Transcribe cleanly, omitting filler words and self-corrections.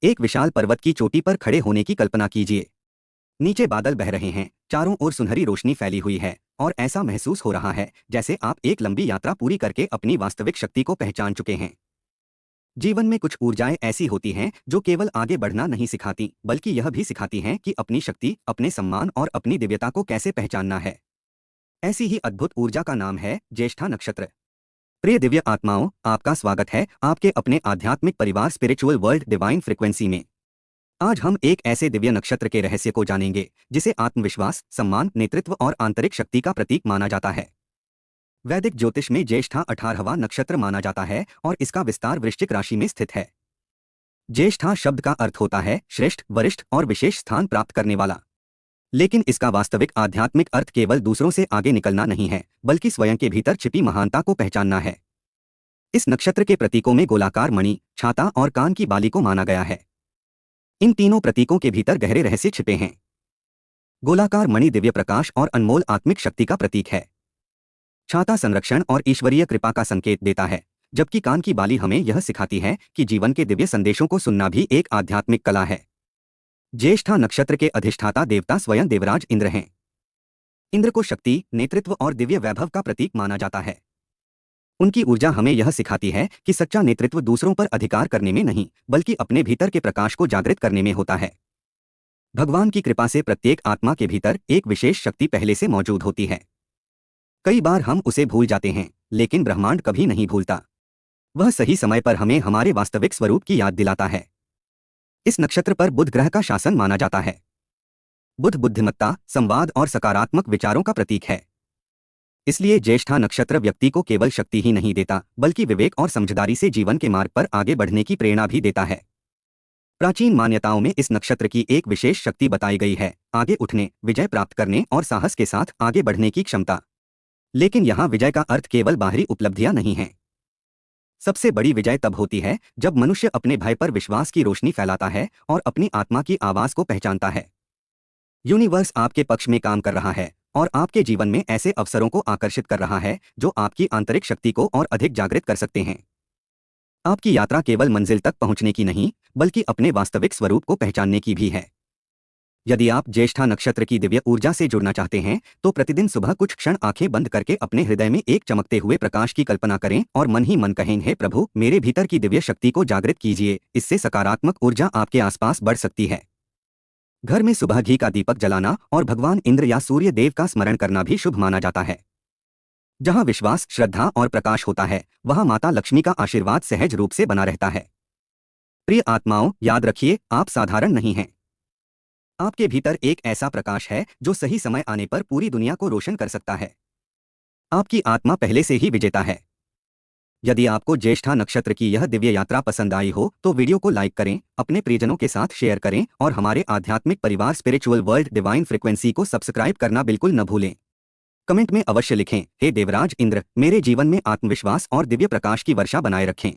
एक विशाल पर्वत की चोटी पर खड़े होने की कल्पना कीजिए। नीचे बादल बह रहे हैं, चारों ओर सुनहरी रोशनी फैली हुई है और ऐसा महसूस हो रहा है जैसे आप एक लंबी यात्रा पूरी करके अपनी वास्तविक शक्ति को पहचान चुके हैं। जीवन में कुछ ऊर्जाएं ऐसी होती हैं जो केवल आगे बढ़ना नहीं सिखाती, बल्कि यह भी सिखाती हैं कि अपनी शक्ति, अपने सम्मान और अपनी दिव्यता को कैसे पहचानना है। ऐसी ही अद्भुत ऊर्जा का नाम है ज्येष्ठा नक्षत्र। प्रिय दिव्य आत्माओं, आपका स्वागत है आपके अपने आध्यात्मिक परिवार स्पिरिचुअल वर्ल्ड डिवाइन फ्रिक्वेंसी में। आज हम एक ऐसे दिव्य नक्षत्र के रहस्य को जानेंगे जिसे आत्मविश्वास, सम्मान, नेतृत्व और आंतरिक शक्ति का प्रतीक माना जाता है। वैदिक ज्योतिष में ज्येष्ठा 18वां नक्षत्र माना जाता है और इसका विस्तार वृश्चिक राशि में स्थित है। ज्येष्ठा शब्द का अर्थ होता है श्रेष्ठ, वरिष्ठ और विशेष स्थान प्राप्त करने वाला। लेकिन इसका वास्तविक आध्यात्मिक अर्थ केवल दूसरों से आगे निकलना नहीं है, बल्कि स्वयं के भीतर छिपी महानता को पहचानना है। इस नक्षत्र के प्रतीकों में गोलाकार मणि, छाता और कान की बाली को माना गया है। इन तीनों प्रतीकों के भीतर गहरे रहस्य छिपे हैं। गोलाकार मणि दिव्य प्रकाश और अनमोल आत्मिक शक्ति का प्रतीक है। छाता संरक्षण और ईश्वरीय कृपा का संकेत देता है, जबकि कान की बाली हमें यह सिखाती है कि जीवन के दिव्य संदेशों को सुनना भी एक आध्यात्मिक कला है। ज्येष्ठा नक्षत्र के अधिष्ठाता देवता स्वयं देवराज इंद्र हैं। इंद्र को शक्ति, नेतृत्व और दिव्य वैभव का प्रतीक माना जाता है। उनकी ऊर्जा हमें यह सिखाती है कि सच्चा नेतृत्व दूसरों पर अधिकार करने में नहीं, बल्कि अपने भीतर के प्रकाश को जागृत करने में होता है। भगवान की कृपा से प्रत्येक आत्मा के भीतर एक विशेष शक्ति पहले से मौजूद होती है। कई बार हम उसे भूल जाते हैं, लेकिन ब्रह्मांड कभी नहीं भूलता। वह सही समय पर हमें हमारे वास्तविक स्वरूप की याद दिलाता है। इस नक्षत्र पर बुध ग्रह का शासन माना जाता है। बुध बुद्धिमत्ता, संवाद और सकारात्मक विचारों का प्रतीक है। इसलिए ज्येष्ठा नक्षत्र व्यक्ति को केवल शक्ति ही नहीं देता, बल्कि विवेक और समझदारी से जीवन के मार्ग पर आगे बढ़ने की प्रेरणा भी देता है। प्राचीन मान्यताओं में इस नक्षत्र की एक विशेष शक्ति बताई गई है, आगे उठने, विजय प्राप्त करने और साहस के साथ आगे बढ़ने की क्षमता। लेकिन यहाँ विजय का अर्थ केवल बाहरी उपलब्धियां नहीं है। सबसे बड़ी विजय तब होती है जब मनुष्य अपने भय पर विश्वास की रोशनी फैलाता है और अपनी आत्मा की आवाज को पहचानता है। यूनिवर्स आपके पक्ष में काम कर रहा है और आपके जीवन में ऐसे अवसरों को आकर्षित कर रहा है जो आपकी आंतरिक शक्ति को और अधिक जागृत कर सकते हैं। आपकी यात्रा केवल मंजिल तक पहुंचने की नहीं, बल्कि अपने वास्तविक स्वरूप को पहचानने की भी है। यदि आप ज्येष्ठा नक्षत्र की दिव्य ऊर्जा से जुड़ना चाहते हैं, तो प्रतिदिन सुबह कुछ क्षण आंखें बंद करके अपने हृदय में एक चमकते हुए प्रकाश की कल्पना करें और मन ही मन कहें, हे प्रभु, मेरे भीतर की दिव्य शक्ति को जागृत कीजिए। इससे सकारात्मक ऊर्जा आपके आसपास बढ़ सकती है। घर में सुबह घी का दीपक जलाना और भगवान इंद्र या सूर्य देव का स्मरण करना भी शुभ माना जाता है। जहां विश्वास, श्रद्धा और प्रकाश होता है, वहां माता लक्ष्मी का आशीर्वाद सहज रूप से बना रहता है। प्रिय आत्माओं, याद रखिए, आप साधारण नहीं हैं। आपके भीतर एक ऐसा प्रकाश है जो सही समय आने पर पूरी दुनिया को रोशन कर सकता है। आपकी आत्मा पहले से ही विजेता है। यदि आपको ज्येष्ठा नक्षत्र की यह दिव्य यात्रा पसंद आई हो तो वीडियो को लाइक करें, अपने प्रियजनों के साथ शेयर करें और हमारे आध्यात्मिक परिवार स्पिरिचुअल वर्ल्ड डिवाइन फ्रिक्वेंसी को सब्सक्राइब करना बिल्कुल न भूलें। कमेंट में अवश्य लिखें, हे देवराज इंद्र, मेरे जीवन में आत्मविश्वास और दिव्य प्रकाश की वर्षा बनाए रखें।